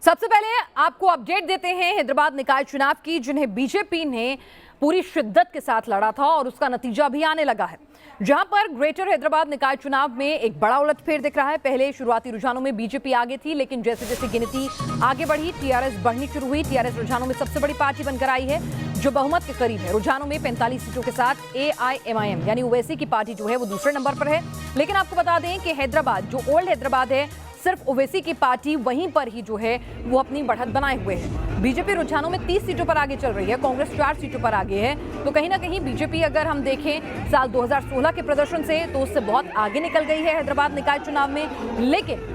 सबसे पहले आपको अपडेट देते हैं हैदराबाद निकाय चुनाव की, जिन्हें बीजेपी ने पूरी शिद्दत के साथ लड़ा था और उसका नतीजा भी आने लगा है। जहां पर ग्रेटर हैदराबाद निकाय चुनाव में एक बड़ा उलटफेर दिख रहा है। पहले शुरुआती रुझानों में बीजेपी आगे थी, लेकिन जैसे जैसे गिनती आगे बढ़ी टीआरएस बढ़नी शुरू हुई। टीआरएस रुझानों में सबसे बड़ी पार्टी बनकर आई है, जो बहुमत के करीब है। रुझानों में 45 सीटों के साथ एआईएमआईएम यानी ओवैसी की पार्टी जो है वो दूसरे नंबर पर है। लेकिन आपको बता दें कि हैदराबाद जो ओल्ड हैदराबाद है, सिर्फ ओवैसी की पार्टी वहीं पर ही जो है वो अपनी बढ़त बनाए हुए है। बीजेपी रुझानों में 30 सीटों पर आगे चल रही है, कांग्रेस 4 सीटों पर आगे है। तो कहीं ना कहीं बीजेपी, अगर हम देखें साल 2016 के प्रदर्शन से, तो उससे बहुत आगे निकल गई है हैदराबाद निकाय चुनाव में। लेकिन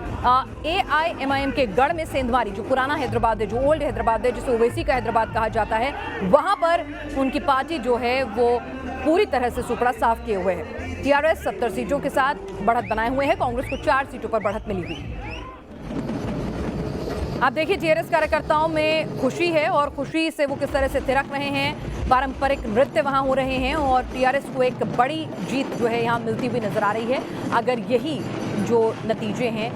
एआईएमआईएम के गढ़ में सेंधमारी, जो पुराना हैदराबाद है, जो ओल्ड हैदराबाद है, जिसे ओवैसी का हैदराबाद कहा जाता है, वहां पर उनकी पार्टी जो है वो पूरी तरह से सुपड़ा साफ किए हुए है। टीआरएस 70 सीटों के साथ बढ़त बनाए हुए है, कांग्रेस को 4 सीटों पर बढ़त मिली हुई। आप देखिए टीआरएस कार्यकर्ताओं में खुशी है और खुशी से वो किस तरह से थिरक रहे हैं। पारंपरिक नृत्य वहां हो रहे हैं और टीआरएस को एक बड़ी जीत जो है यहां मिलती हुई नजर आ रही है। अगर यही जो नतीजे हैं,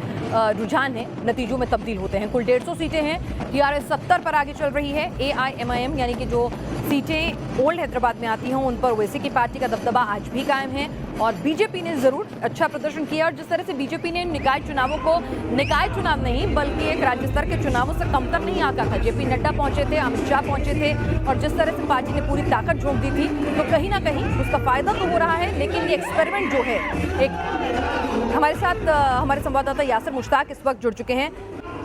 रुझान है, नतीजों में तब्दील होते हैं। कुल 150 सीटें हैं, टीआरएस 70 पर आगे चल रही है। एआईएमआईएम यानी कि जो सीटें ओल्ड हैदराबाद में आती हैं, उन पर ओवैसी की पार्टी का दबदबा आज भी कायम है। और बीजेपी ने जरूर अच्छा प्रदर्शन किया, और जिस तरह से बीजेपी ने निकाय चुनावों को, निकाय चुनाव नहीं बल्कि एक राज्य स्तर के चुनावों से कमतर नहीं आका था। जेपी नड्डा पहुंचे थे, अमित शाह पहुंचे थे, और जिस तरह से पार्टी ने पूरी ताकत झोंक दी थी, तो कहीं ना कहीं उसका फायदा तो हो रहा है। लेकिन ये एक्सपेरिमेंट जो है, एक हमारे साथ हमारे संवाददाता यासिर मुश्ताक इस वक्त जुड़ चुके हैं।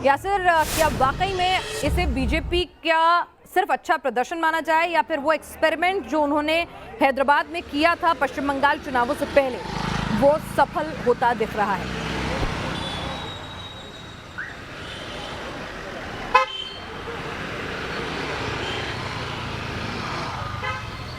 यासिर, क्या वाकई में इसे बीजेपी क्या सिर्फ अच्छा प्रदर्शन माना जाए, या फिर वो एक्सपेरिमेंट जो उन्होंने हैदराबाद में किया था पश्चिम बंगाल चुनावों से पहले, वो सफल होता दिख रहा है?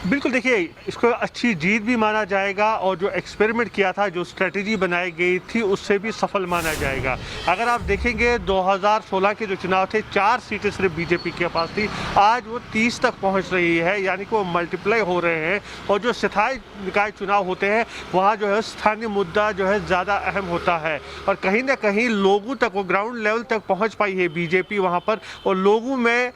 बिल्कुल, देखिए इसको अच्छी जीत भी माना जाएगा, और जो एक्सपेरिमेंट किया था, जो स्ट्रेटजी बनाई गई थी, उससे भी सफल माना जाएगा। अगर आप देखेंगे 2016 के जो चुनाव थे, 4 सीटें सिर्फ बीजेपी के पास थी, आज वो 30 तक पहुंच रही है, यानी कि वो मल्टीप्लाई हो रहे हैं। और जो स्थायी निकाय चुनाव होते हैं, वहाँ जो है स्थानीय मुद्दा जो है ज़्यादा अहम होता है, और कहीं ना कहीं लोगों तक, वो ग्राउंड लेवल तक पहुँच पाई है बीजेपी वहाँ पर, और लोगों में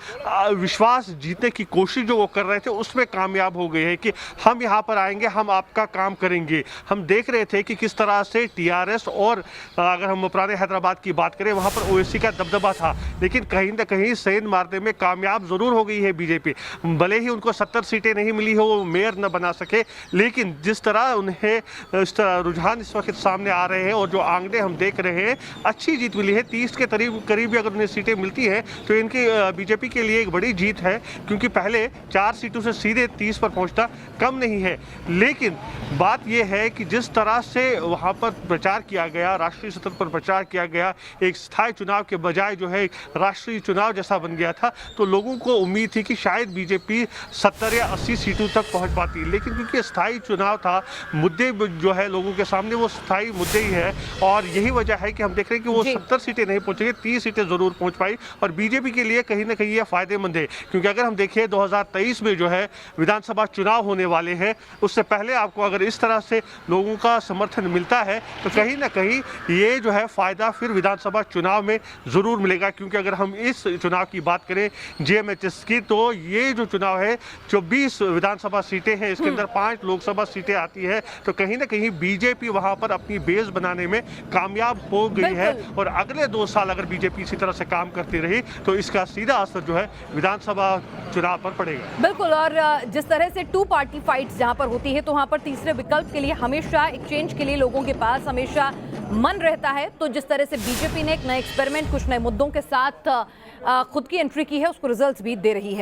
विश्वास जीतने की कोशिश जो वो कर रहे थे, उसमें कामयाब हो गई है कि हम यहाँ पर आएंगे, हम आपका काम करेंगे। हम देख रहे थे कि किस तरह से टीआरएस, और अगर हम पुराने हैदराबाद की बात करें, वहाँ पर ओवैसी का दबदबा था, लेकिन कहीं ना कहीं सेंध मारने में कामयाब जरूर हो गई है बीजेपी। भले ही उनको 70 सीटें नहीं मिली हो, वो मेयर न बना सके, लेकिन जिस तरह उन्हें इस तरह रुझान इस वक्त सामने आ रहे हैं, और जो आंकड़े हम देख रहे हैं, अच्छी जीत मिली है। 30 के करीब भी अगर उन्हें सीटें मिलती हैं, तो इनकी बीजेपी के लिए एक बड़ी जीत है, क्योंकि पहले 4 सीटों से सीधे 30 पर पहुंचना कम नहीं है। लेकिन बात यह है कि जिस तरह से वहां पर प्रचार किया गया, राष्ट्रीय स्तर पर प्रचार किया गया, एक स्थायी चुनाव के बजाय जो है राष्ट्रीय चुनाव जैसा बन गया था, तो लोगों को उम्मीद थी कि शायद बीजेपी 70 या 80 सीटों तक पहुंच पाती। लेकिन क्योंकि स्थायी चुनाव था, मुद्दे जो है लोगों के सामने वो स्थायी मुद्दे ही है, और यही वजह है कि हम देख रहे हैं कि वो 70 सीटें नहीं पहुंचेंगे, 30 सीटें जरूर पहुंच पाई। और बीजेपी के लिए कहीं ना कहीं ये फायदेमंद है, क्योंकि अगर हम देखें 2023 में जो है विधानसभा चुनाव होने वाले हैं, उससे पहले आपको अगर इस तरह से लोगों का समर्थन मिलता है, तो कहीं ना कहीं ये जो है फायदा फिर विधानसभा चुनाव में जरूर मिलेगा। क्योंकि अगर हम इस चुनाव की बात करें जेएमएचएस की, तो ये जो चुनाव है 24 विधानसभा सीटें हैं, इसके अंदर 5 लोकसभा सीटें आती है, तो कहीं ना कहीं बीजेपी वहां पर अपनी बेस बनाने में कामयाब हो गई है। और अगले 2 साल अगर बीजेपी इसी तरह से काम करती रही, तो इसका सीधा असर जो है विधानसभा चुनाव पर पड़ेगा। बिल्कुल, और जिस तरह से 2 पार्टी फाइट्स जहां पर होती है, तो वहां पर तीसरे विकल्प के लिए हमेशा, एक चेंज के लिए लोगों के पास हमेशा मन रहता है। तो जिस तरह से बीजेपी ने एक नए एक्सपेरिमेंट, कुछ नए मुद्दों के साथ खुद की एंट्री की है, उसको रिजल्ट्स भी दे रही है।